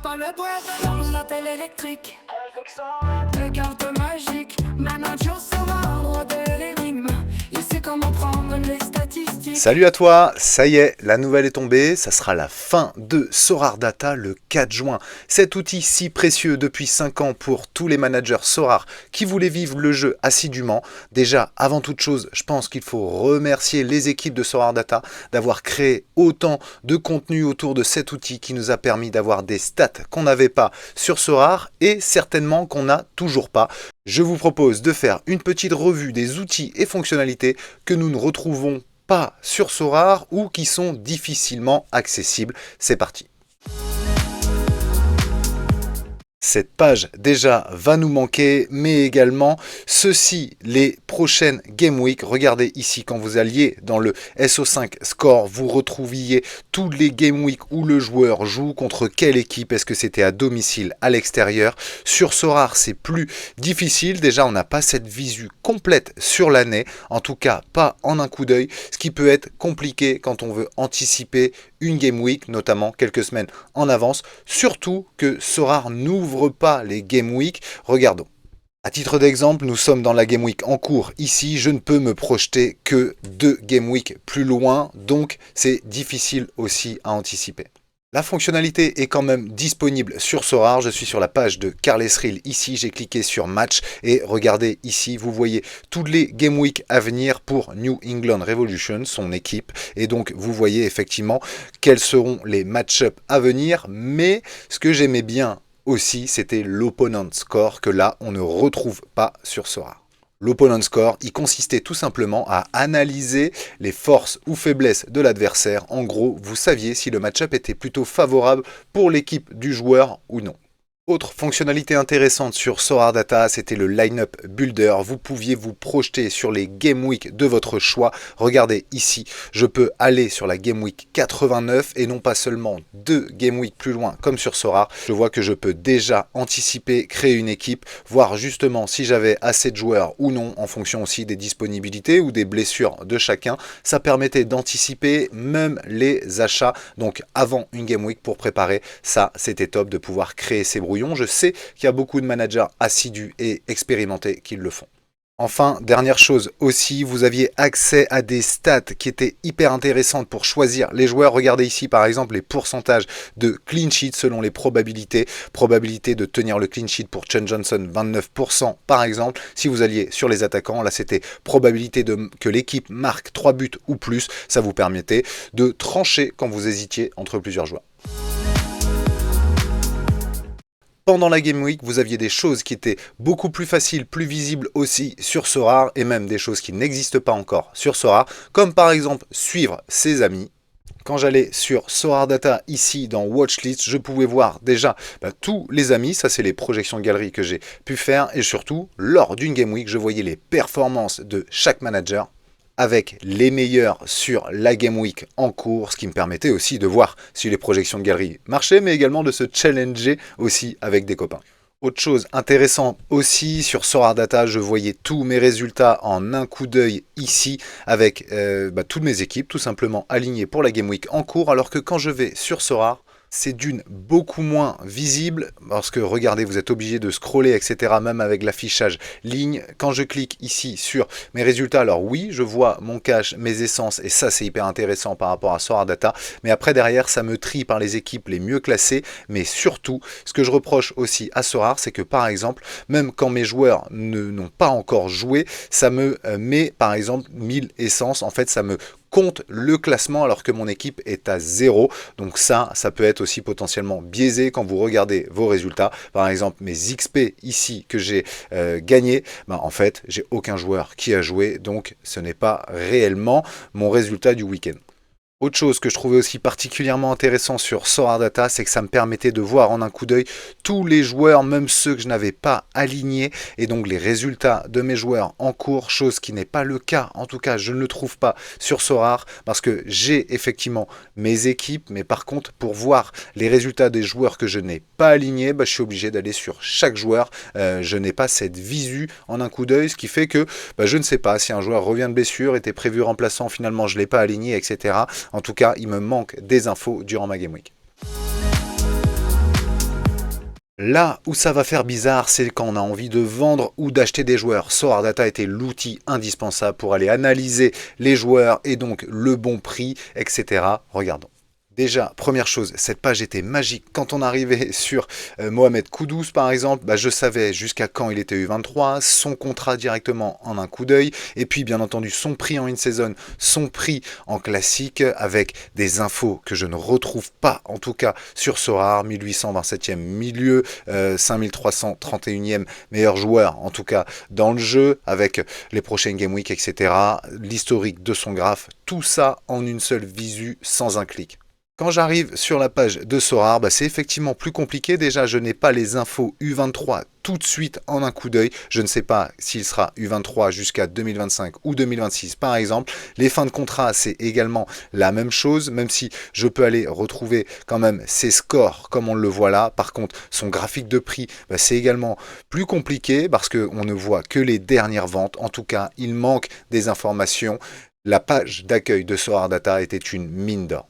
pas le boire dans la télé électrique. Le carte magique, manager sera roi de l'énigme. Il sait comment prendre les statistiques. Salut à toi, ça y est, la nouvelle est tombée, ça sera la fin de Sorare Data le 4 juin. Cet outil si précieux depuis 5 ans pour tous les managers Sorare qui voulaient vivre le jeu assidûment. Déjà, avant toute chose, je pense qu'il faut remercier les équipes de Sorare Data d'avoir créé autant de contenu autour de cet outil qui nous a permis d'avoir des stats qu'on n'avait pas sur Sorare et certainement qu'on n'a toujours pas. Je vous propose de faire une petite revue des outils et fonctionnalités que nous ne retrouvons pas sur Sorare ou qui sont difficilement accessibles. C'est parti. Cette page déjà va nous manquer, mais également ceci, les prochaines Game Week. Regardez ici, quand vous alliez dans le SO5 Score, vous retrouviez tous les Game Week où le joueur joue contre quelle équipe. Est-ce que c'était à domicile, à l'extérieur? Sur Sorare, c'est plus difficile. Déjà, on n'a pas cette visu complète sur l'année, en tout cas pas en un coup d'œil, ce qui peut être compliqué quand on veut anticiper une Game Week, notamment quelques semaines en avance, surtout que Sorare n'ouvre pas les Game Week. Regardons. À titre d'exemple, nous sommes dans la Game Week en cours. Ici, je ne peux me projeter que 2 Game Week plus loin, donc c'est difficile aussi à anticiper. La fonctionnalité est quand même disponible sur Sorare. Je suis sur la page de Carles Real. Ici, j'ai cliqué sur Match et regardez ici, vous voyez toutes les Game Week à venir pour New England Revolution, son équipe. Et donc, vous voyez effectivement quels seront les match-ups à venir. Mais ce que j'aimais bien aussi, c'était l'Opponent Score que là, on ne retrouve pas sur Sorare. L'Opponent Score, il consistait tout simplement à analyser les forces ou faiblesses de l'adversaire. En gros, vous saviez si le match-up était plutôt favorable pour l'équipe du joueur ou non. Autre fonctionnalité intéressante sur Sorare Data, c'était le Line-Up Builder. Vous pouviez vous projeter sur les Game Week de votre choix. Regardez ici, je peux aller sur la Game Week 89 et non pas seulement 2 Game Week plus loin comme sur Sorare. Je vois que je peux déjà anticiper, créer une équipe, voir justement si j'avais assez de joueurs ou non en fonction aussi des disponibilités ou des blessures de chacun. Ça permettait d'anticiper même les achats, donc avant une Game Week pour préparer. Ça, c'était top de pouvoir créer ces brouillons. Je sais qu'il y a beaucoup de managers assidus et expérimentés qui le font. Enfin, dernière chose aussi, vous aviez accès à des stats qui étaient hyper intéressantes pour choisir les joueurs. Regardez ici par exemple les pourcentages de clean sheet selon les probabilités. Probabilité de tenir le clean sheet pour Chen Johnson, 29% par exemple. Si vous alliez sur les attaquants, là c'était probabilité que l'équipe marque 3 buts ou plus. Ça vous permettait de trancher quand vous hésitiez entre plusieurs joueurs. Pendant la Game Week, vous aviez des choses qui étaient beaucoup plus faciles, plus visibles aussi sur Sorare, et même des choses qui n'existent pas encore sur Sorare, comme par exemple suivre ses amis. Quand j'allais sur Sorare Data, ici dans Watchlist, je pouvais voir déjà tous les amis, ça c'est les projections de galerie que j'ai pu faire, et surtout, lors d'une Game Week, je voyais les performances de chaque manager, avec les meilleurs sur la Game Week en cours, ce qui me permettait aussi de voir si les projections de galerie marchaient, mais également de se challenger aussi avec des copains. Autre chose intéressante aussi, sur Sorare Data, je voyais tous mes résultats en un coup d'œil ici, avec toutes mes équipes tout simplement alignées pour la Game Week en cours, alors que quand je vais sur Sorare, c'est d'une beaucoup moins visible parce que regardez, vous êtes obligé de scroller, etc. même avec l'affichage ligne. Quand je clique ici sur mes résultats, alors oui, je vois mon cash, mes essences et ça c'est hyper intéressant par rapport à Sorare Data. Mais après derrière, ça me trie par les équipes les mieux classées. Mais surtout, ce que je reproche aussi à Sorare, c'est que par exemple, même quand mes joueurs n'ont pas encore joué, ça me met par exemple 1000 essences. En fait, ça me compte le classement alors que mon équipe est à 0. Donc ça peut être aussi potentiellement biaisé quand vous regardez vos résultats. Par exemple, mes XP ici que j'ai gagné, en fait, j'ai aucun joueur qui a joué. Donc ce n'est pas réellement mon résultat du week-end. Autre chose que je trouvais aussi particulièrement intéressant sur Sorare Data, c'est que ça me permettait de voir en un coup d'œil tous les joueurs, même ceux que je n'avais pas alignés, et donc les résultats de mes joueurs en cours, chose qui n'est pas le cas, en tout cas je ne le trouve pas sur Sorare, parce que j'ai effectivement mes équipes, mais par contre pour voir les résultats des joueurs que je n'ai pas alignés, je suis obligé d'aller sur chaque joueur, je n'ai pas cette visu en un coup d'œil, ce qui fait que je ne sais pas si un joueur revient de blessure, était prévu remplaçant, finalement je ne l'ai pas aligné, etc. En tout cas, il me manque des infos durant ma Game Week. Là où ça va faire bizarre, c'est quand on a envie de vendre ou d'acheter des joueurs. Sorar Data était l'outil indispensable pour aller analyser les joueurs et donc le bon prix, etc. Regardons. Déjà, première chose, cette page était magique. Quand on arrivait sur Mohamed Kudus, par exemple, je savais jusqu'à quand il était U23, son contrat directement en un coup d'œil, et puis bien entendu son prix en in-season, son prix en classique, avec des infos que je ne retrouve pas, en tout cas sur Sorar, 1827e milieu, 5331e meilleur joueur, en tout cas dans le jeu, avec les prochaines Game Week, etc. L'historique de son graphe, tout ça en une seule visu, sans un clic. Quand j'arrive sur la page de Sorar, c'est effectivement plus compliqué. Déjà, je n'ai pas les infos U23 tout de suite en un coup d'œil. Je ne sais pas s'il sera U23 jusqu'à 2025 ou 2026 par exemple. Les fins de contrat, c'est également la même chose, même si je peux aller retrouver quand même ses scores comme on le voit là. Par contre, son graphique de prix, c'est également plus compliqué parce qu'on ne voit que les dernières ventes. En tout cas, il manque des informations. La page d'accueil de Sorar Data était une mine d'or.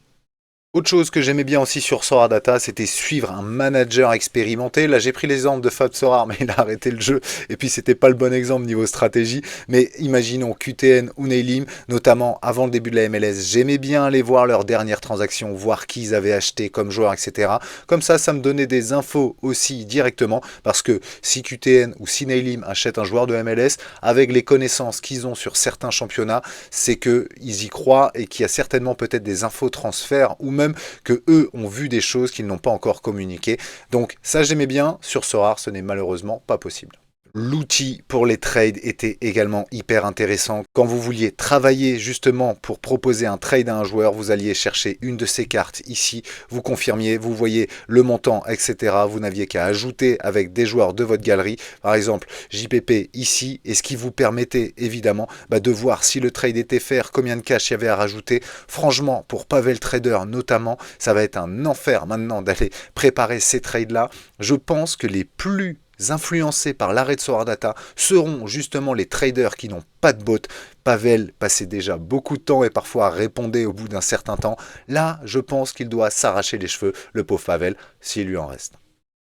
Autre chose que j'aimais bien aussi sur Sorar Data, c'était suivre un manager expérimenté. Là, j'ai pris l'exemple de Fab Sorar, mais il a arrêté le jeu. Et puis, c'était pas le bon exemple niveau stratégie. Mais imaginons QTN ou Neylim, notamment avant le début de la MLS. J'aimais bien aller voir leurs dernières transactions, voir qui ils avaient acheté comme joueur, etc. Comme ça me donnait des infos aussi directement. Parce que si QTN ou si Neylim achètent un joueur de MLS, avec les connaissances qu'ils ont sur certains championnats, c'est qu'ils y croient et qu'il y a certainement peut-être des infos transferts ou même que eux ont vu des choses qu'ils n'ont pas encore communiquées. Donc ça j'aimais bien, sur Sorar ce n'est malheureusement pas possible. L'outil pour les trades était également hyper intéressant. Quand vous vouliez travailler justement pour proposer un trade à un joueur, vous alliez chercher une de ces cartes ici, vous confirmiez, vous voyez le montant, etc. Vous n'aviez qu'à ajouter avec des joueurs de votre galerie, par exemple JPP ici, et ce qui vous permettait évidemment de voir si le trade était faire, combien de cash il y avait à rajouter. Franchement, pour Pavel Trader notamment, ça va être un enfer maintenant d'aller préparer ces trades-là. Je pense que les plus influencés par l'arrêt de Sorar Data seront justement les traders qui n'ont pas de bot. Pavel passait déjà beaucoup de temps et parfois répondait au bout d'un certain temps. Là, je pense qu'il doit s'arracher les cheveux, le pauvre Pavel, s'il lui en reste.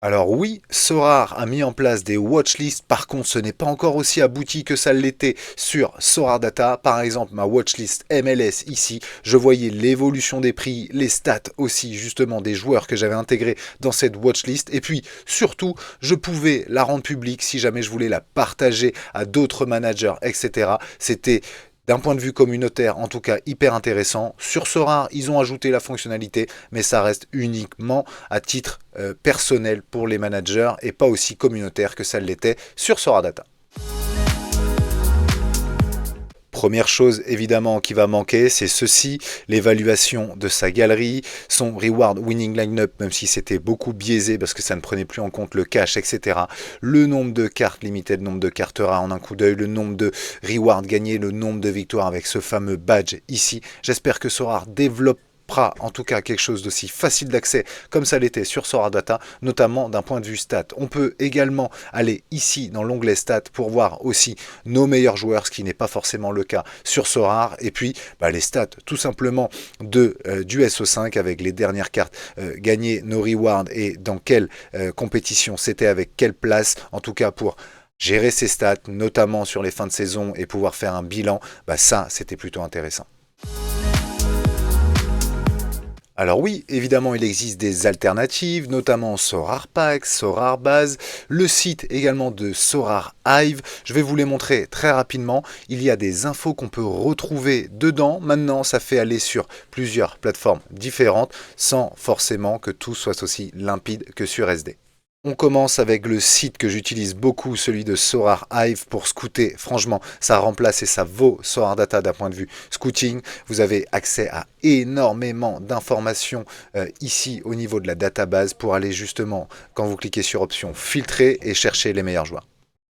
Alors oui, Sorar a mis en place des watchlists, par contre ce n'est pas encore aussi abouti que ça l'était sur Sorar Data. Par exemple, ma watchlist MLS ici, je voyais l'évolution des prix, les stats aussi justement des joueurs que j'avais intégrés dans cette watchlist. Et puis surtout, je pouvais la rendre publique si jamais je voulais la partager à d'autres managers, etc. C'était d'un point de vue communautaire, en tout cas hyper intéressant. Sur Sorar, ils ont ajouté la fonctionnalité, mais ça reste uniquement à titre personnel pour les managers et pas aussi communautaire que ça l'était sur Sorar Data. Première chose évidemment qui va manquer, c'est ceci, l'évaluation de sa galerie, son reward winning lineup, même si c'était beaucoup biaisé parce que ça ne prenait plus en compte le cash, etc. Le nombre de cartes limitées, le nombre de cartes rares en un coup d'œil, le nombre de rewards gagnés, le nombre de victoires avec ce fameux badge ici. J'espère que Sorar développe en tout cas quelque chose d'aussi facile d'accès comme ça l'était sur Sorar Data, notamment d'un point de vue stats. On peut également aller ici dans l'onglet stats pour voir aussi nos meilleurs joueurs, ce qui n'est pas forcément le cas sur Sorar, et puis les stats tout simplement du SO5 avec les dernières cartes gagnées, nos rewards et dans quelle compétition c'était, avec quelle place, en tout cas pour gérer ces stats, notamment sur les fins de saison et pouvoir faire un bilan, ça c'était plutôt intéressant. Alors oui, évidemment, il existe des alternatives, notamment Sorar Pack, Sorar Base, le site également de Sorar Hive. Je vais vous les montrer très rapidement. Il y a des infos qu'on peut retrouver dedans. Maintenant, ça fait aller sur plusieurs plateformes différentes sans forcément que tout soit aussi limpide que sur SD. On commence avec le site que j'utilise beaucoup, celui de Sorar Hive pour scouter. Franchement, ça remplace et ça vaut Sorar Data d'un point de vue scouting. Vous avez accès à énormément d'informations ici au niveau de la database pour aller justement, quand vous cliquez sur option, filtrer et chercher les meilleurs joueurs.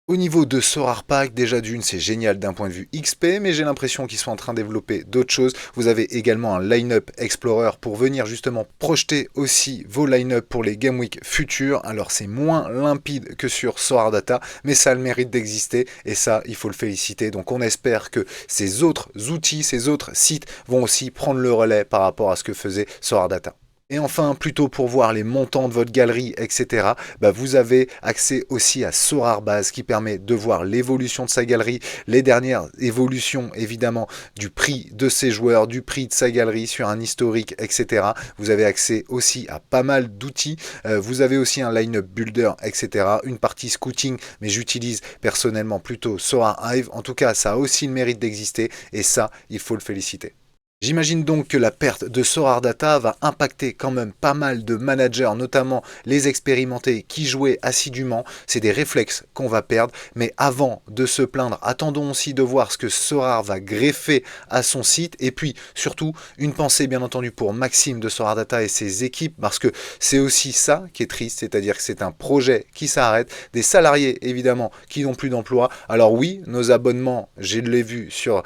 Au niveau de Sorar Pack, déjà d'une, c'est génial d'un point de vue XP, mais j'ai l'impression qu'ils sont en train de développer d'autres choses. Vous avez également un line-up Explorer pour venir justement projeter aussi vos line-up pour les Game Week futurs. Alors c'est moins limpide que sur Sorar Data, mais ça a le mérite d'exister et ça, il faut le féliciter. Donc on espère que ces autres outils, ces autres sites vont aussi prendre le relais par rapport à ce que faisait Sorar Data. Et enfin, plutôt pour voir les montants de votre galerie, etc., vous avez accès aussi à Sorare Base qui permet de voir l'évolution de sa galerie, les dernières évolutions évidemment du prix de ses joueurs, du prix de sa galerie sur un historique, etc. Vous avez accès aussi à pas mal d'outils. Vous avez aussi un line-up builder, etc. Une partie scouting, mais j'utilise personnellement plutôt Sorare Hive. En tout cas, ça a aussi le mérite d'exister et ça, il faut le féliciter. J'imagine donc que la perte de Sorare Data va impacter quand même pas mal de managers, notamment les expérimentés qui jouaient assidûment. C'est des réflexes qu'on va perdre, mais avant de se plaindre, attendons aussi de voir ce que Sorare va greffer à son site. Et puis surtout, une pensée bien entendu pour Maxime de Sorare Data et ses équipes, parce que c'est aussi ça qui est triste, c'est-à-dire que c'est un projet qui s'arrête, des salariés évidemment qui n'ont plus d'emploi. Alors oui, nos abonnements, je l'ai vu sur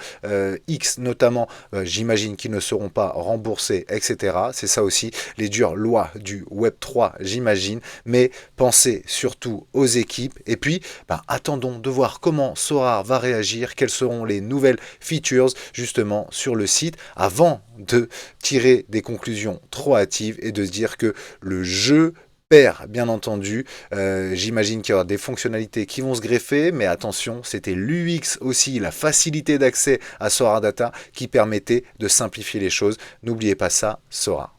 X notamment, j'imagine qui ne seront pas remboursés, etc. C'est ça aussi, les dures lois du Web3, j'imagine. Mais pensez surtout aux équipes. Et puis, attendons de voir comment Sorare va réagir, quelles seront les nouvelles features justement sur le site, avant de tirer des conclusions trop hâtives et de se dire que le jeu perd, bien entendu. J'imagine qu'il y aura des fonctionnalités qui vont se greffer, mais attention, c'était l'UX aussi, la facilité d'accès à Sorare Data qui permettait de simplifier les choses. N'oubliez pas ça, Sorare.